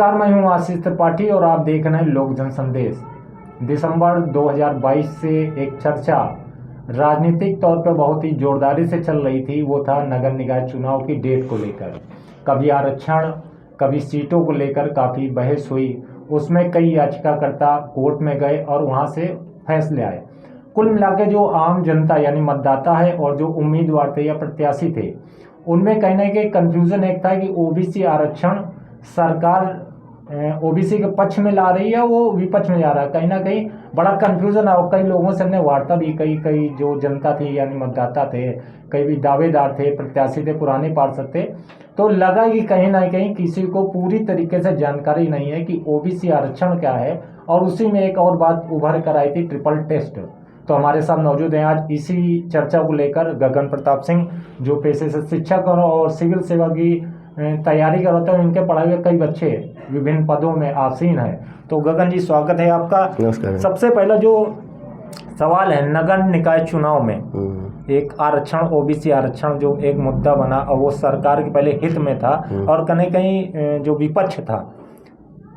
नमस्कार, मैं हूं आशीष त्रिपाठी और आप देख रहे हैं लोक जन संदेश। दिसंबर 2022 से एक चर्चा राजनीतिक तौर पर बहुत ही जोरदारी से चल रही थी। वो था नगर निकाय चुनाव की डेट को लेकर। कभी आरक्षण, कभी सीटों को लेकर काफ़ी बहस हुई। उसमें कई याचिकाकर्ता कोर्ट में गए और वहां से फैसले आए। कुल मिलाकर जो आम जनता यानी मतदाता है और जो उम्मीदवार थे या प्रत्याशी थे, उनमें कहीं ना कहीं कंफ्यूजन एक था कि ओबीसी आरक्षण सरकार ओबीसी के पक्ष में ला रही है, वो विपक्ष में जा रहा है। कहीं ना कहीं बड़ा कंफ्यूजन है। और कई लोगों से हमने वार्ता भी, कई जो जनता थी यानी मतदाता थे, कई भी दावेदार थे, प्रत्याशी थे, पुराने पार्षद थे, तो लगा कि कहीं ना कहीं किसी को पूरी तरीके से जानकारी नहीं है कि ओबीसी आरक्षण क्या है। और उसी में एक और बात उभर कर आई थी, ट्रिपल टेस्ट। तो हमारे साथ मौजूद हैं आज इसी चर्चा को लेकर गगन प्रताप सिंह, जो पेशे से शिक्षक और सिविल सेवा की तैयारी कर रहे हैं। इनके पढ़ाए हुए कई बच्चे विभिन्न पदों में आसीन हैं। तो गगन जी, स्वागत है आपका। नमस्कार। सबसे पहला जो सवाल है, नगर निकाय चुनाव में एक आरक्षण, ओबीसी आरक्षण जो एक मुद्दा बना और वो सरकार के पहले हित में था और कहीं कहीं जो विपक्ष था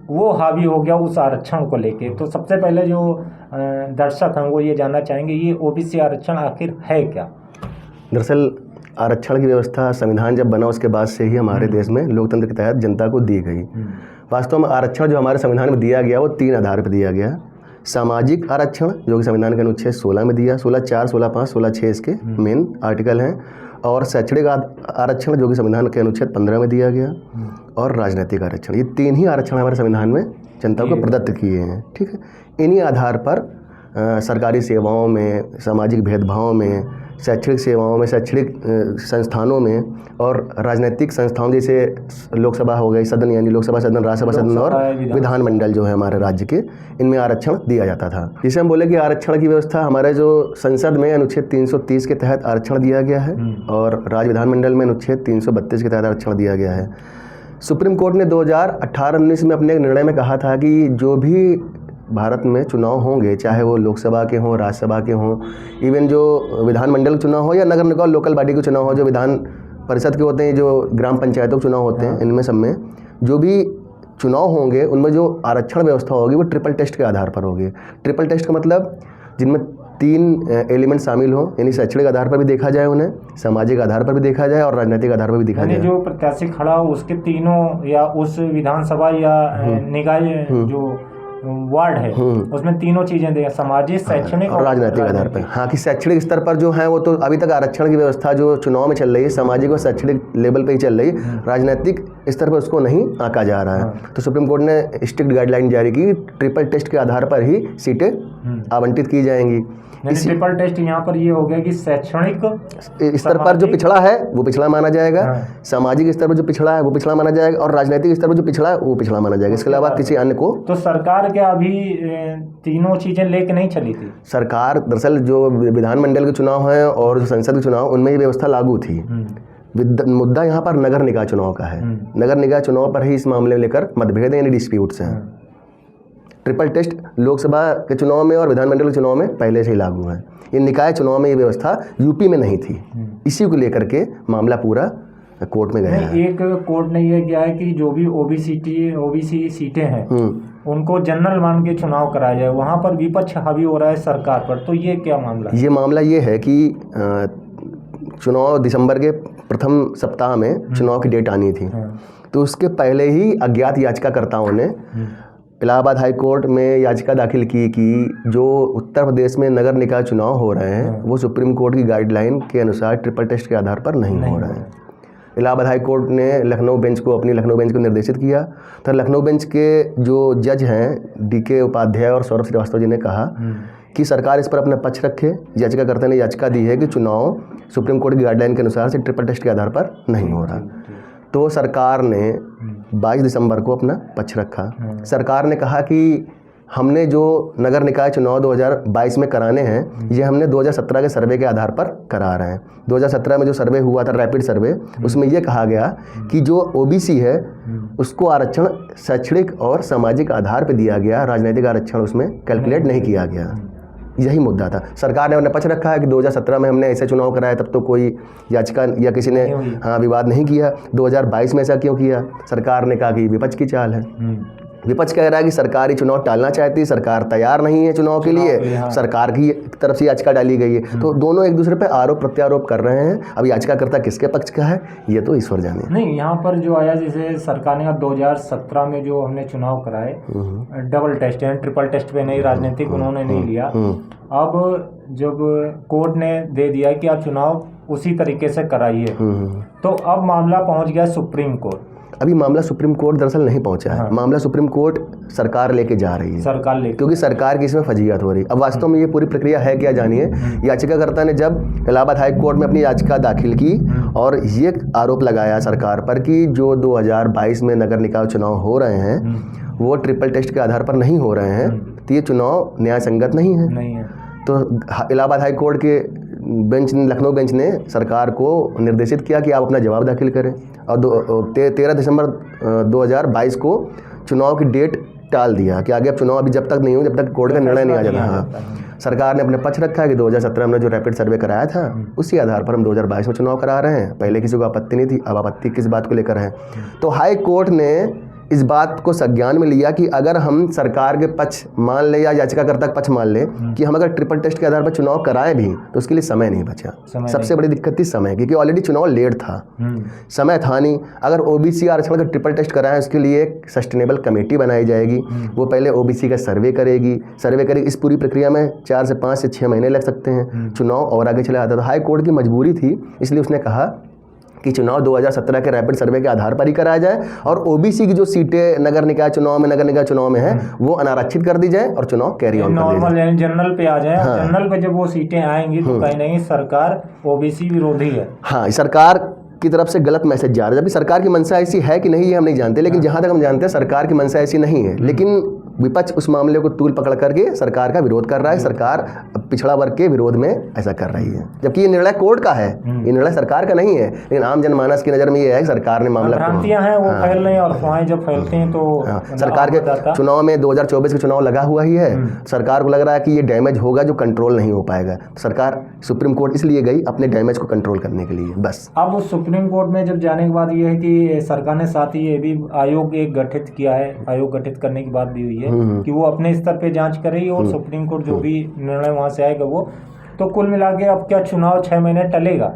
वो हावी हो गया उस आरक्षण को लेके। तो सबसे पहले जो दर्शक हैं वो ये जानना चाहेंगे, ये ओबीसी आरक्षण आखिर है क्या? दरअसल आरक्षण की व्यवस्था संविधान जब बना उसके बाद से ही हमारे देश में लोकतंत्र के तहत जनता को दी गई। वास्तव में आरक्षण जो हमारे संविधान में दिया गया वो 3 आधार पर दिया गया। सामाजिक आरक्षण जो कि संविधान के अनुच्छेद 16 में दिया, 16(4), 16(5), 16(6) इसके मेन आर्टिकल हैं। और शैक्षणिक आरक्षण जो कि संविधान के अनुच्छेद 15 में दिया गया। और राजनीतिक आरक्षण, ये 3 ही आरक्षण हमारे संविधान में जनता को प्रदत्त किए हैं। ठीक है, इन्हीं आधार पर सरकारी सेवाओं में, सामाजिक भेदभाव में, शैक्षणिक सेवाओं में, शैक्षणिक संस्थानों में और राजनीतिक संस्थाओं जैसे लोकसभा हो गई, सदन यानी लोकसभा सदन, राज्यसभा सदन और विधानमंडल जो है हमारे राज्य के, इनमें आरक्षण दिया जाता था। जिसे हम बोले कि आरक्षण की व्यवस्था हमारे जो संसद में अनुच्छेद 330 के तहत आरक्षण दिया गया है और राज्य विधानमंडल में अनुच्छेद 332 के तहत आरक्षण दिया गया है। सुप्रीम कोर्ट ने 2018-19 में अपने एक निर्णय में कहा था कि जो भी भारत में चुनाव होंगे, चाहे वो लोकसभा के हों, राज्यसभा के हों, इवन जो विधानमंडल के चुनाव हो या नगर निगम लोकल बॉडी के चुनाव हो, जो विधान परिषद के होते हैं, जो ग्राम पंचायतों के चुनाव होते हैं, इनमें सब में जो भी चुनाव होंगे उनमें जो आरक्षण व्यवस्था होगी वो ट्रिपल टेस्ट के आधार पर होगी। ट्रिपल टेस्ट का मतलब जिनमें 3 एलिमेंट शामिल हों, यानी शैक्षणिक आधार पर भी देखा जाए उन्हें, सामाजिक आधार पर भी देखा जाए और राजनीतिक आधार पर भी देखा जाए। जो प्रत्याशी खड़ा हो उसके तीनों, या उस विधानसभा या निकाय जो वार्ड है उसमें तीनों चीजें दें, सामाजिक, शैक्षणिक और राजनीतिक आधार पर। हाँ, कि शैक्षणिक स्तर पर जो है वो तो अभी तक आरक्षण की व्यवस्था जो चुनाव में चल रही है सामाजिक और शैक्षणिक लेवल पे ही चल रही है, राजनीतिक स्तर पर उसको नहीं आंका जा रहा है। तो सुप्रीम कोर्ट ने स्ट्रिक्ट गाइडलाइन जारी की, ट्रिपल टेस्ट के आधार पर ही सीटें आवंटित की जाएंगी। ट्रिपल टेस्ट यहाँ पर ये हो गया कि शैक्षणिक स्तर पर जो पिछड़ा है वो पिछड़ा माना जाएगा, सामाजिक स्तर पर जो पिछड़ा है वो पिछड़ा माना जाएगा और राजनीतिक स्तर पर जो पिछड़ा है वो पिछड़ा माना जाएगा। इसके अलावा किसी अन्य को। तो सरकार क्या अभी तीनों चीजें लेके नहीं चली थी? सरकार दरअसल जो विधानमंडल के चुनाव है और जो संसद के चुनाव, उनमें ये व्यवस्था लागू थी। मुद्दा यहाँ पर नगर निकाय चुनाव का है। नगर निकाय चुनाव पर ही इस मामले में लेकर मतभेद यानी डिस्प्यूट्स हैं। ट्रिपल टेस्ट लोकसभा के चुनाव में और विधानमंडल के चुनाव में पहले से ही लागू है। ये निकाय चुनाव में ये व्यवस्था यूपी में नहीं थी। इसी को लेकर के मामला पूरा कोर्ट में गया है। एक कोर्ट ने ये किया है कि जो भी ओबीसी सीटें हैं उनको जनरल मान के चुनाव कराया जाए। वहाँ पर विपक्ष हावी हो रहा है सरकार पर, तो ये क्या मामला है? ये मामला ये है कि चुनाव दिसंबर के प्रथम सप्ताह में चुनाव की डेट आनी थी, तो उसके पहले ही अज्ञात याचिकाकर्ताओं ने इलाहाबाद हाई कोर्ट में याचिका दाखिल की कि जो उत्तर प्रदेश में नगर निकाय चुनाव हो रहे हैं वो सुप्रीम कोर्ट की गाइडलाइन के अनुसार ट्रिपल टेस्ट के आधार पर नहीं हो रहे हैं। इलाहाबाद हाई कोर्ट ने लखनऊ बेंच को निर्देशित किया। तो लखनऊ बेंच के जो जज हैं DK उपाध्याय और सौरभ श्रीवास्तव जी ने कहा कि सरकार इस पर अपना पक्ष रखे। याचिकाकर्ता ने याचिका दी है कि चुनाव सुप्रीम कोर्ट की गाइडलाइन के अनुसार से ट्रिपल टेस्ट के आधार पर नहीं हो रहा। तो सरकार ने 22 दिसंबर को अपना पक्ष रखा। सरकार ने कहा कि हमने जो नगर निकाय चुनाव 2022 में कराने हैं ये हमने 2017 के सर्वे के आधार पर करा रहे हैं। 2017 में जो सर्वे हुआ था, रैपिड सर्वे, उसमें ये कहा गया कि जो ओबीसी है उसको आरक्षण शैक्षणिक और सामाजिक आधार पर दिया गया, राजनीतिक आरक्षण उसमें कैलकुलेट नहीं किया गया। यही मुद्दा था। सरकार ने पक्ष रखा है कि 2017 में हमने ऐसे चुनाव कराए, तब तो कोई याचिका या किसी ने विवाद नहीं किया। 2022 में ऐसा क्यों किया? सरकार ने कहा कि विपक्ष की चाल है। विपक्ष कह रहा है कि सरकारी चुनाव टालना चाहती है, सरकार तैयार नहीं है चुनाव के लिए, सरकार की तरफ से याचिका डाली गई है। तो दोनों एक दूसरे पे आरोप प्रत्यारोप कर रहे हैं। अब याचिकाकर्ता किसके पक्ष का है ये तो ईश्वर जाने। नहीं, यहाँ पर जो आया, जैसे सरकार ने 2017 में जो हमने चुनाव कराए, डबल टेस्ट है, ट्रिपल टेस्ट पे नहीं, राजनीतिक उन्होंने नहीं लिया। अब जब कोर्ट ने दे दिया कि आप चुनाव उसी तरीके से कराइए, तो अब मामला पहुंच गया सुप्रीम कोर्ट। अभी मामला सुप्रीम कोर्ट दरअसल नहीं पहुंचा है। मामला सुप्रीम कोर्ट सरकार लेके जा रही है, क्योंकि सरकार की इसमें फजीहत हो रही है। अब वास्तव में ये पूरी प्रक्रिया है क्या जानिए। याचिकाकर्ता ने जब इलाहाबाद हाई कोर्ट में अपनी याचिका दाखिल की और ये आरोप लगाया सरकार पर कि जो 2022 में नगर निकाय चुनाव हो रहे हैं वो ट्रिपल टेस्ट के आधार पर नहीं हो रहे हैं, तो ये चुनाव न्याय संगत नहीं है। तो इलाहाबाद हाई कोर्ट के बेंच, लखनऊ बेंच ने सरकार को निर्देशित किया कि आप अपना जवाब दाखिल करें, और 13 दिसंबर 2022 को चुनाव की डेट टाल दिया कि आगे अब चुनाव अभी जब तक नहीं हो, जब तक कोर्ट का निर्णय नहीं आ जाता। हाँ, सरकार ने अपने पक्ष रखा है कि 2017 में जो रैपिड सर्वे कराया था उसी आधार पर हम 2022 में चुनाव करा रहे हैं। पहले किसी को आपत्ति नहीं थी, अब आपत्ति किस बात को लेकर है। तो हाई कोर्ट ने इस बात को संज्ञान में लिया कि अगर हम सरकार के पक्ष मान ले या याचिकाकर्ता का पक्ष मान ले कि हम अगर ट्रिपल टेस्ट के आधार पर चुनाव कराएं भी तो उसके लिए समय नहीं बचा। सबसे बड़ी दिक्कत थी समय, क्योंकि ऑलरेडी चुनाव लेट था, समय था नहीं। अगर ओबीसी आरक्षण का ट्रिपल टेस्ट कराएं उसके लिए एक सस्टेनेबल कमेटी बनाई जाएगी, वो पहले ओबीसी का सर्वे करेगी। इस पूरी प्रक्रिया में 4 से 5 से 6 महीने लग सकते हैं, चुनाव और आगे चला जाता। तो हाई कोर्ट की मजबूरी थी, इसलिए उसने कहा कि चुनाव 2017 के रैपिड सर्वे के आधार पर ही कराया जाए और ओबीसी की जो सीटें नगर निकाय चुनाव में है वो अनारक्षित कर दी जाए और चुनाव कैरी ऑन कर दिया जाए, नॉर्मल जनरल पे आ जाए। हाँ। जनरल पे जब वो सीटें आएंगी तो कहीं नहीं सरकार ओबीसी विरोधी है। हाँ, सरकार की तरफ से गलत मैसेज जा रहा है। जबकि सरकार की मंशा ऐसी है कि नहीं ये हम नहीं जानते, लेकिन जहां तक हम जानते हैं सरकार की मंशा ऐसी नहीं है। लेकिन विपक्ष उस मामले को तूल पकड़ करके सरकार का विरोध कर रहा है। सरकार पिछड़ा वर्ग के विरोध में ऐसा कर रही है, जबकि ये निर्णय कोर्ट का है, ये निर्णय सरकार का नहीं है। लेकिन आम जनमानस की नज़र में ये है कि सरकार ने मामला भ्रांतियां हैं वो फैल रही हैं, और अफवाहें जब फैलती हैं तो सरकार के चुनाव में 2024 का चुनाव लगा हुआ ही है। सरकार को लग रहा है कि ये डैमेज होगा जो कंट्रोल नहीं हो पाएगा। सरकार सुप्रीम कोर्ट इसलिए गई अपने डैमेज को कंट्रोल करने के लिए बस। अब सुप्रीम कोर्ट में जब जाने के बाद ये है कि सरकार ने साथ ही ये भी आयोग एक गठित किया है। आयोग गठित करने की बात भी हुई है कि वो अपने स्तर पे जांच करेगी और सुप्रीम कोर्ट जो भी निर्णय वहां से आएगा वो। तो कुल मिला के अब क्या चुनाव 6 महीने टलेगा?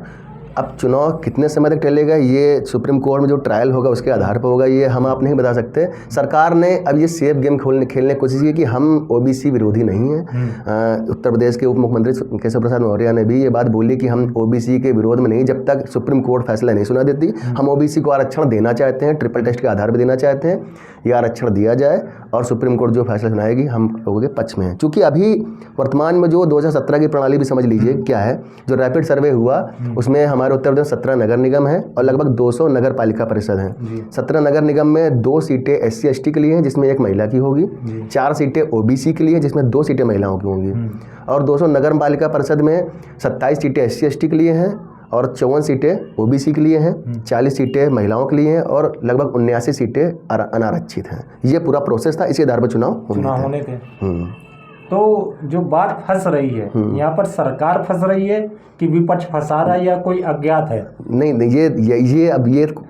अब चुनाव कितने समय तक टलेगा ये सुप्रीम कोर्ट में जो ट्रायल होगा उसके आधार पर होगा, ये हम आप नहीं बता सकते। सरकार ने अब ये सेफ गेम खेलने की कोशिश की कि हम ओबीसी विरोधी नहीं हैं। उत्तर प्रदेश के उप मुख्यमंत्री केशव प्रसाद मौर्य ने भी ये बात बोली कि हम ओबीसी के विरोध में नहीं, जब तक सुप्रीम कोर्ट फैसला नहीं सुना देती। हम ओबीसी को आरक्षण देना चाहते हैं, ट्रिपल टेस्ट के आधार पर देना चाहते हैं, ये आरक्षण दिया जाए और सुप्रीम कोर्ट जो फैसला सुनाएगी हम लोगों के पक्ष में है। चूँकि अभी वर्तमान में जो 2017 की प्रणाली भी समझ लीजिए क्या है, जो रैपिड सर्वे हुआ उसमें हमारे उत्तर प्रदेश 17 नगर निगम है और लगभग 200 नगर पालिका परिषद हैं। 17 नगर निगम में 2 सीटें SC ST के लिए हैं जिसमें 1 महिला की होगी, 4 सीटें OBC के लिए जिसमें 2 सीटें महिलाओं की होंगी, और 200 नगर पालिका परिषद में 27 सीटें SC ST के लिए हैं और 54 सीटें OBC के लिए हैं, 40 सीटें महिलाओं के लिए हैं और लगभग 79 सीटें अनारक्षित हैं। ये पूरा प्रोसेस था, इसी आधार पर चुनाव होने थे। तो जो बात फंस रही है यहाँ पर, सरकार फंस रही है कि विपक्ष फंसा रहा है या कोई अज्ञात है? नहीं,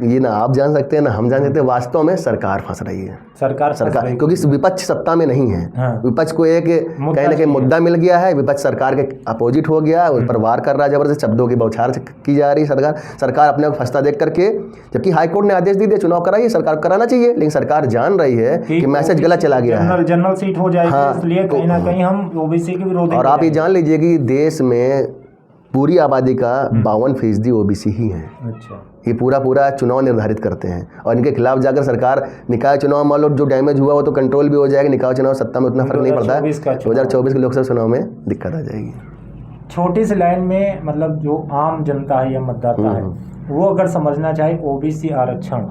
ये ना आप जान सकते हैं ना हम जान सकते हैं। वास्तव में सरकार फंस रही है। सरकार क्योंकि विपक्ष सत्ता में नहीं है। हाँ। विपक्ष को एक कहीं ना कहीं मुद्दा मिल गया है, विपक्ष सरकार के अपोजिट हो गया, उस पर वार कर रहा है, जबरदस्त शब्दों की बौछार की जा रही है। सरकार अपने को फंसता देख करके, जबकि हाईकोर्ट ने आदेश दे दिया चुनाव कराइए, सरकार कराना चाहिए, लेकिन सरकार जान रही है कि मैसेज गलत चला गया है, जनरल सीट हो जाएगी, इसलिए कहीं ना कहीं हम ओबीसी के विरोधी। और आप ये जान लीजिए कि देश में पूरी आबादी का 52% OBC ही है। अच्छा। ये पूरा चुनाव निर्धारित करते हैं और इनके खिलाफ जाकर सरकार निकाय चुनाव मान लो जो डैमेज हुआ वो तो कंट्रोल भी हो जाएगा। निकाय चुनाव सत्ता में उतना फर्क नहीं पड़ता है। 2024 के लोकसभा चुनाव में दिक्कत आ जाएगी। छोटी सी लाइन में, मतलब जो आम जनता है या मतदाता है वो अगर समझना चाहे OBC आरक्षण,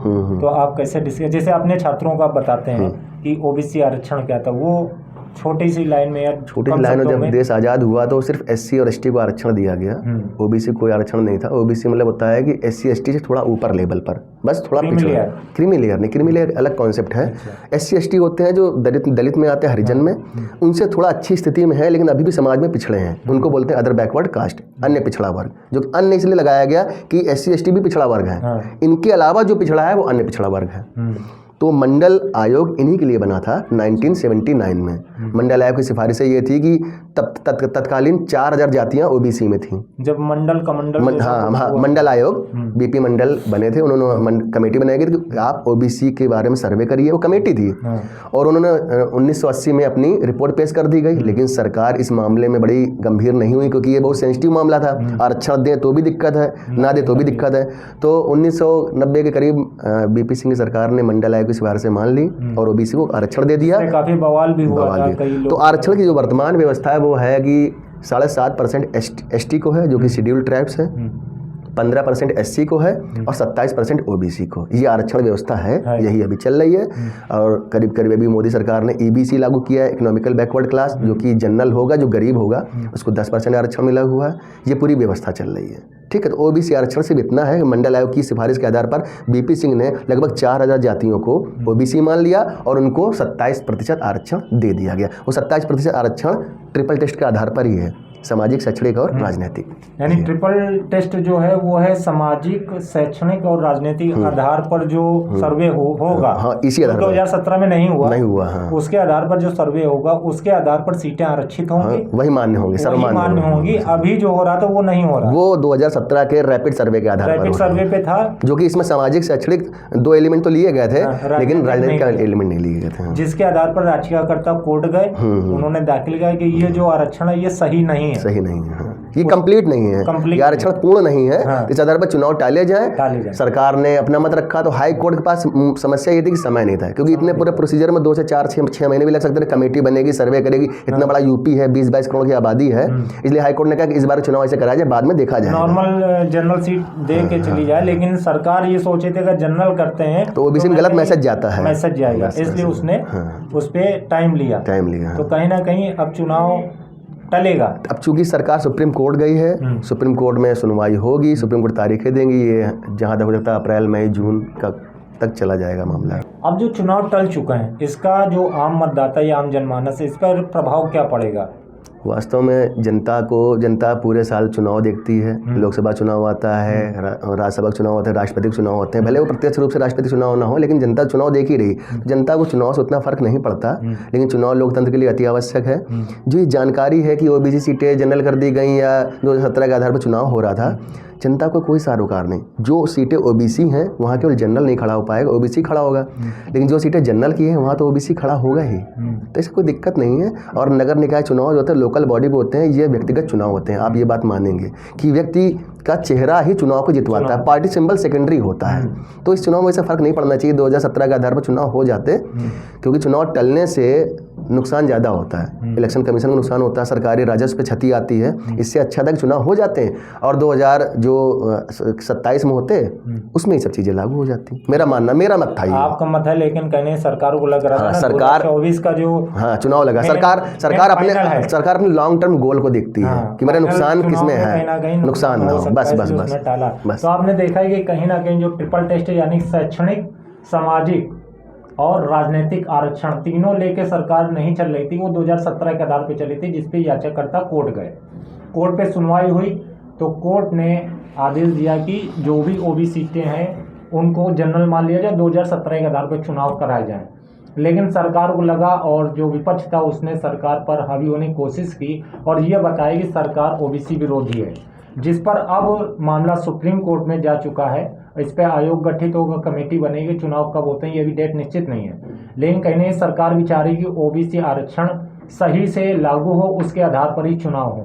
तो आप कैसे जैसे अपने छात्रों का बताते हैं कि OBC आरक्षण क्या था, वो छोटी सी लाइन में या छोटी कम सी लाइन में शब्दों जब देश आज़ाद हुआ तो सिर्फ एससी और एसटी को आरक्षण दिया गया, ओबीसी कोई आरक्षण नहीं था। ओबीसी मतलब होता है कि एससी एसटी से थोड़ा ऊपर लेवल पर, बस थोड़ा पिछड़ा। क्रीमी लेयर नहीं, क्रीमी लेयर अलग कॉन्सेप्ट है। एससी एसटी होते हैं जो दलित में आते हैं, हरिजन में, उनसे थोड़ा अच्छी स्थिति में है लेकिन अभी भी समाज में पिछड़े हैं। उनको बोलते हैं अदर बैकवर्ड कास्ट, अन्य पिछड़ा वर्ग, जो अन्य इसलिए लगाया गया कि एससी एसटी भी पिछड़ा वर्ग है, इनके अलावा जो पिछड़ा है वो अन्य पिछड़ा वर्ग है। तो मंडल आयोग इन्हीं के लिए बना था 1979 में। मंडल आयोग की सिफारिशें ये थी कि तत्कालीन 4000 जातियां ओबीसी में थीं। जब मंडल का मंडल आयोग बीपी मंडल बने थे, उन्होंने कमेटी बनाई गई कि आप ओबीसी के बारे में सर्वे करिए, वो कमेटी थी। और उन्होंने 1980 में अपनी रिपोर्ट पेश कर दी गई, लेकिन सरकार इस मामले में बड़ी गंभीर नहीं हुई क्योंकि ये बहुत सेंसिटिव मामला था। आरक्षण दें तो भी दिक्कत है, ना दे तो भी दिक्कत है। तो 1990 के करीब बीपी सिंह की सरकार ने मंडल आयोग की सिफारिशें मान ली और ओबीसी को आरक्षण दे दिया। काफी बवाल भी हुआ था कई लोग। तो आरक्षण की जो वर्तमान व्यवस्था है वो है कि 7.5% एसटी को है जो कि शेड्यूल्ड ट्राइब्स है, 15% एससी को है और 27% ओबीसी को। ये आरक्षण व्यवस्था है, यही अभी चल रही है। और करीब करीब अभी मोदी सरकार ने ईबीसी लागू किया है, इकोनॉमिकल बैकवर्ड क्लास, जो कि जनरल होगा, जो गरीब होगा उसको 10% आरक्षण मिला हुआ है। ये पूरी व्यवस्था चल रही है, ठीक है। तो ओबीसी आरक्षण सिर्फ इतना है, मंडल आयोग की सिफारिश के आधार पर बीपी सिंह ने लगभग 4000 जातियों को ओबीसी मान लिया और उनको 27% आरक्षण दे दिया गया। वो 27% आरक्षण ट्रिपल टेस्ट के आधार पर ही है, सामाजिक, शैक्षणिक और राजनीतिक। यानी ट्रिपल टेस्ट जो है वो है सामाजिक, शैक्षणिक और राजनीतिक आधार पर जो सर्वे होगा। हाँ, इसी आधार पर 2017 में नहीं हुआ। हाँ। उसके आधार पर जो सर्वे होगा उसके आधार पर सीटें आरक्षित होंगी। हाँ, वही मान्य होंगी, सर्वमान्य होंगी। अभी जो हो रहा था वो नहीं हो रहा, वो 2017 के रैपिड सर्वे के आधार पर, रैपिड सर्वे पे था, जो कि इसमें सामाजिक, शैक्षणिक 2 एलिमेंट तो लिए गए थे, लेकिन राजनीतिक का एलिमेंट नहीं लिए गए थे। जिसके आधार पर याचिकाकर्ता कोर्ट गए, उन्होंने दाखिल किया कि ये जो आरक्षण है ये सही नहीं है, ये कंप्लीट नहीं है, ये आरक्षण पूर्ण नहीं है। इस आधार पर चुनाव टाले जाए। सरकार ने अपना मत रखा तो हाई कोर्ट के पास समस्या ये थी कि समय नहीं था, क्योंकि इतने पूरे प्रोसीजर में 2 से 4 6 महीने भी लग सकते थे। कमेटी बनेगी, सर्वे करेगी, इतना बड़ा यूपी है, 20-22 करोड़ की आबादी है, इसलिए हाई कोर्ट ने कहा कि इस बार चुनाव ऐसे कराया जाए, बाद में देखा जाए, नॉर्मल जनरल सीट दे के चली जाए। लेकिन सरकार ये सोचे थे अगर जनरल करते हैं तो ओबीसी में गलत मैसेज जाता है, मैसेज जाएगा, इसलिए उसने उस पर टाइम लिया। तो कहीं ना कहीं अब चुनाव टलेगा। अब चूंकि सरकार सुप्रीम कोर्ट गई है, सुप्रीम कोर्ट में सुनवाई होगी, सुप्रीम कोर्ट तारीखें देंगी, ये जहाँ तक हो सकता है अप्रैल मई जून तक चला जाएगा मामला। अब जो चुनाव टल चुका है, इसका जो आम मतदाता या आम जनमानस है, इस पर प्रभाव क्या पड़ेगा? वास्तव में जनता पूरे साल चुनाव देखती है। लोकसभा चुनाव आता है, राज्यसभा चुनाव आता है, राष्ट्रपति चुनाव होते हैं। भले वो प्रत्यक्ष रूप से राष्ट्रपति चुनाव ना हो, लेकिन जनता चुनाव देख ही रही। जनता को चुनाव से उतना फर्क नहीं पड़ता, लेकिन चुनाव लोकतंत्र के लिए अति आवश्यक है। जो ये जानकारी है कि ओबीसी सीटें जनरल कर दी गई या 2017 के आधार पर चुनाव हो रहा था, जनता को कोई सरोकार नहीं। जो सीटें ओबीसी हैं वहाँ केवल जनरल नहीं खड़ा हो पाएगा, ओबीसी खड़ा होगा, लेकिन जो सीटें जनरल की हैं वहाँ तो ओबीसी खड़ा होगा ही। तो इससे कोई दिक्कत नहीं है। और नगर निकाय चुनाव जो होते हैं, लोकल बॉडी पे होते हैं, ये व्यक्तिगत चुनाव होते हैं। आप ये बात मानेंगे कि व्यक्ति का चेहरा ही चुनाव को जितवाता है, पार्टी सिंबल सेकेंडरी होता है। तो इस चुनाव में ऐसा फर्क नहीं पड़ना चाहिए। 2017 के आधार पर चुनाव हो जाते, क्योंकि चुनाव टलने से नुकसान ज़्यादा होता है, इलेक्शन कमीशन को नुकसान होता है, सरकारी राजस्व पे क्षति आती है। इससे अच्छा था कि चुनाव हो जाते हैं और 2027 में होते, उसमें ये सब चीज़ें लागू हो जाती। मेरा मत था ये। आपका मत है, लेकिन कहने सरकार को लग रहा है सरकार 2024 का जो चुनाव लगा, सरकार अपने लॉन्ग टर्म गोल को देखती है कि मेरा नुकसान किसमें है, नुकसान ना हो, बस। तो आपने देखा है कि कहीं ना कहीं जो ट्रिपल टेस्ट यानी शैक्षणिक, सामाजिक और राजनीतिक आरक्षण तीनों लेके सरकार नहीं चल रही थी, वो 2017 के आधार पे चली थी, जिसपे याचिकाकर्ता कोर्ट गए। कोर्ट पे सुनवाई हुई तो कोर्ट ने आदेश दिया कि जो भी ओबीसी सीटें हैं उनको जनरल मान लिया जाए, 2017 के आधार पर चुनाव कराए जाएं। लेकिन सरकार को लगा और जो विपक्ष था उसने सरकार पर हावी होने की कोशिश की और ये बताया कि सरकार ओबीसी विरोधी है, जिस पर अब मामला सुप्रीम कोर्ट में जा चुका है। इस पर आयोग गठित होगा, कमेटी बनेगी, चुनाव कब होते हैं ये भी डेट निश्चित नहीं है। लेकिन कहीं नहीं सरकार विचारेगी कि ओबीसी आरक्षण सही से लागू हो, उसके आधार पर ही चुनाव हो।